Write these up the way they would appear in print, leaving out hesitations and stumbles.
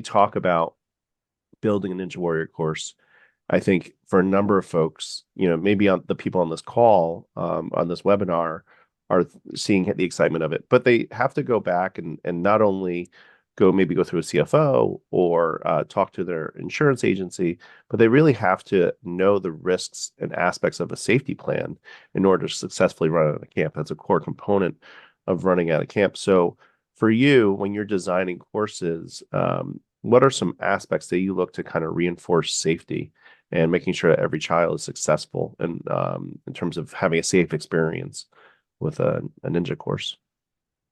talk about building a Ninja Warrior course, I think for a number of folks, maybe on the people on this call, on this webinar, are seeing the excitement of it, but they have to go back and not only go through a CFO or talk to their insurance agency, but they really have to know the risks and aspects of a safety plan in order to successfully run at a camp. That's a core component of running at a camp. So for you, when you're designing courses, what are some aspects that you look to kind of reinforce safety and making sure that every child is successful and in terms of having a safe experience with a ninja course?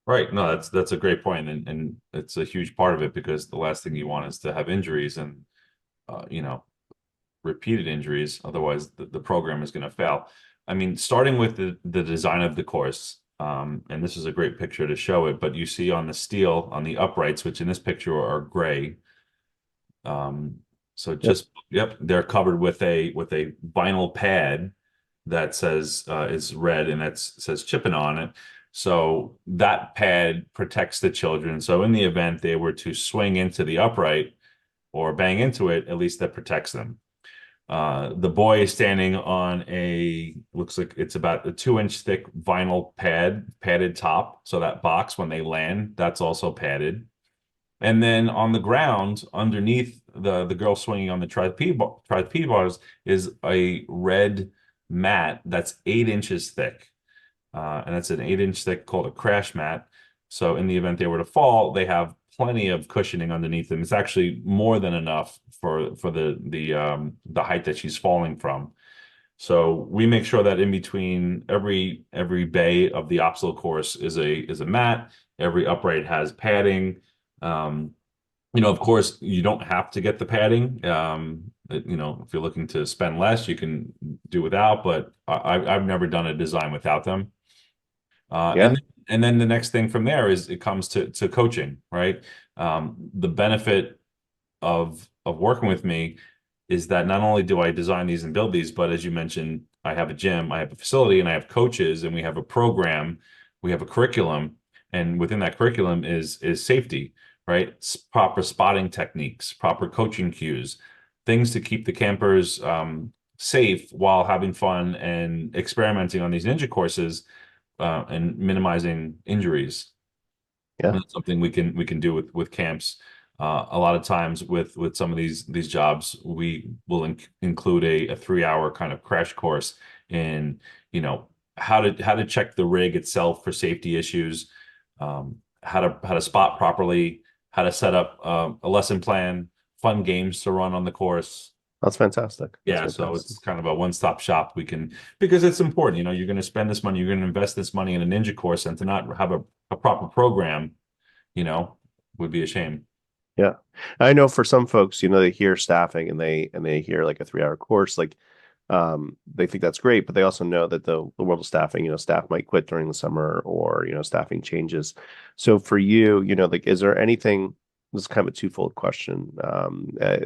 Right. No, that's a great point, and it's a huge part of it because the last thing you want is to have injuries and uh, you know repeated injuries. Otherwise, the program is going to fail. I mean, starting with the design of the course, and this is a great picture to show it. But you see on the steel on the uprights, which in this picture are gray. Um, so Yep. just yep, they're covered with a vinyl pad that says is red and that says chipping on it. So that pad protects the children. So in the event they were to swing into the upright or bang into it, at least that protects them. The boy is standing on looks like it's about a 2 inch thick vinyl padded top. So that box, when they land, that's also padded. And then on the ground, underneath the girl swinging on the trapeze bars, is a red mat that's 8 inches thick, and that's an 8 inch thick called a crash mat. So in the event they were to fall, they have plenty of cushioning underneath them. It's actually more than enough for the height that she's falling from. So we make sure that in between every bay of the obstacle course is a mat. Every upright has padding. Um, of course, you don't have to get the padding. If you're looking to spend less, you can do without, but I've never done a design without them. Uh, Yeah. and and then the next thing from there is it comes to coaching, right? The benefit of working with me is that not only do I design these and build these, but as you mentioned, I have a gym, I have a facility, and I have coaches, and we have a program, we have a curriculum, and within that curriculum is safety, right? Proper spotting techniques, proper coaching cues, things to keep the campers safe while having fun and experimenting on these ninja courses and minimizing injuries. Yeah. And that's something we can do with camps. A lot of times with some of these jobs, we will include a 3 hour kind of crash course in how to check the rig itself for safety issues, how to spot properly, how to set up a lesson plan, fun games to run on the course. That's fantastic. That's Yeah, so fantastic. it's kind of a one-stop shop. We can, because it's important, you're going to spend this money, you're going to invest this money in a ninja course, and to not have a proper program, you know, would be a shame. Yeah. I know for some folks, they hear staffing and they hear like a 3 hour course, like they think that's great, but they also know that the world of staffing, staff might quit during the summer or, staffing changes. So for you, like, is there anything, this is kind of a twofold question.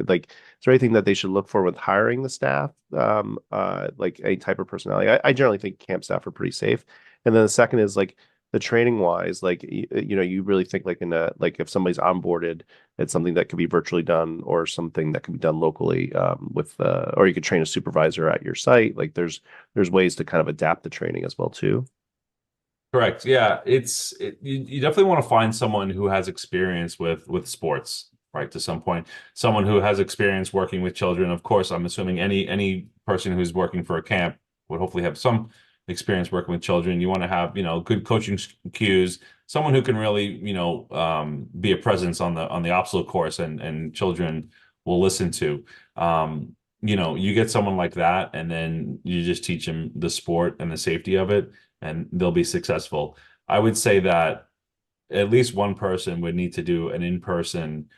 Like, is there anything that they should look for with hiring the staff? Like any type of personality? I generally think camp staff are pretty safe. And then the second is like the training wise, like, you really think like like if somebody's onboarded, it's something that could be virtually done or something that can be done locally or you could train a supervisor at your site. Like there's ways to kind of adapt the training as well too. Correct. Yeah, you definitely want to find someone who has experience with sports, right? To some point, someone who has experience working with children. Of course, I'm assuming any person who's working for a camp would hopefully have some experience working with children. You want to have, good coaching cues, someone who can really, be a presence on the obstacle course and children will listen to. You get someone like that, and then you just teach them the sport and the safety of it and they'll be successful. I would say that at least one person would need to do an in-person,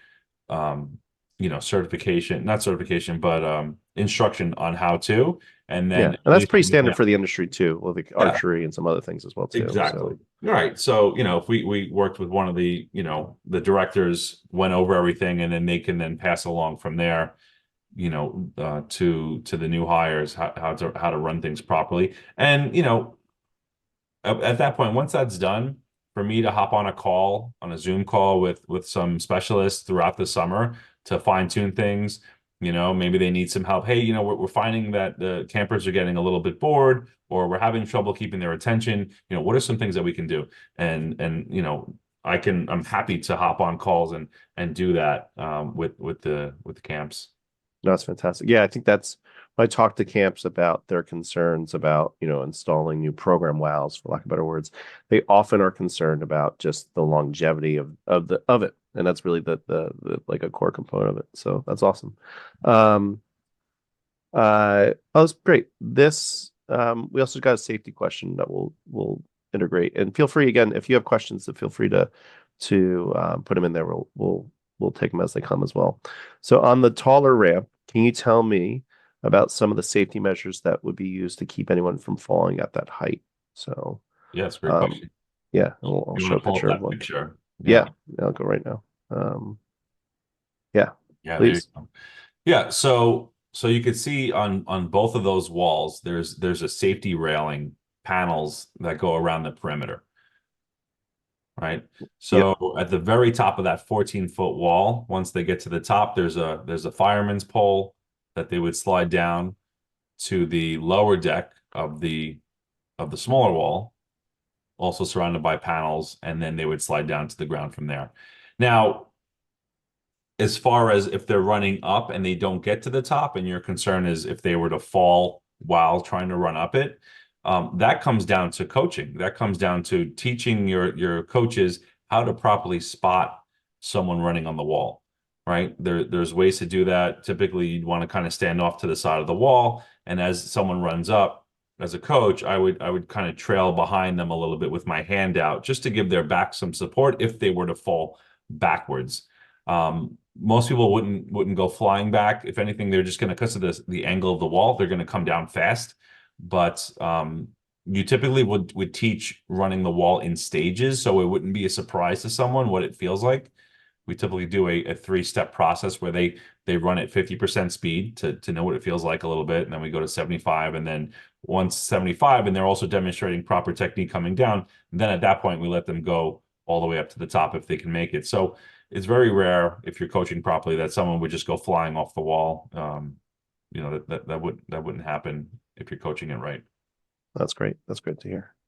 um, certification, not certification, but instruction on how to, and Yeah. then at And that's least, pretty standard for the industry too, with like yeah, archery and some other things as well too. exactly. So All right. So, if we worked with one of the directors, went over everything, and then they can then pass along from there, to the new hires how to run things properly. And, at that point, once that's done, for me to hop on a call, on a Zoom call with some specialists throughout the summer to fine tune things. You know, maybe they need some help. Hey, you know, we're finding that the campers are getting a little bit bored, or we're having trouble keeping their attention. You know, what are some things that we can do? And you know, I'm happy to hop on calls and do that with the camps. No, that's fantastic. Yeah, I think that's when I talk to camps about their concerns about, installing new program wows, for lack of better words. They often are concerned about just the longevity of it. And that's really the like a core component of it. So that's awesome. Um oh, that's great. This we also got a safety question that we'll integrate. And feel free again, if you have questions, to feel free to put them in there. We'll take them as they come as well. So on the taller ramp, can you tell me about some of the safety measures that would be used to keep anyone from falling at that height? So, Yeah, it's a great um, question. yeah, I'll You show want a to pull up picture of that one. picture? Yeah, Yeah. I'll go right now. Yeah, Yeah, there you please. go. Yeah, so you could see on both of those walls, there's a safety railing panels that go around the perimeter, right? Yep. So at the very top of that 14-foot wall, once they get to the top, there's a fireman's pole that they would slide down to the lower deck of the smaller wall, also surrounded by panels, and then they would slide down to the ground from there. Now, as far as if they're running up and they don't get to the top, and your concern is if they were to fall while trying to run up it, that comes down to coaching. That comes down to teaching your coaches how to properly spot someone running on the wall, right? There's ways to do that. Typically, you'd want to kind of stand off to the side of the wall, and as someone runs up, as a coach, I would kind of trail behind them a little bit with my hand out just to give their back some support if they were to fall backwards. Most people wouldn't go flying back. If anything, they're just going to, because of the angle of the wall, they're going to come down fast. But you typically would teach running the wall in stages, so it wouldn't be a surprise to someone what it feels like. We typically do a three-step process where they run at 50% speed to know what it feels like a little bit, and then we go to 75, and then once 75, and they're also demonstrating proper technique coming down, and then at that point we let them go all the way up to the top if they can make it. So it's very rare, if you're coaching properly, that someone would just go flying off the wall. That wouldn't happen if you're coaching it right. That's great. That's great to hear.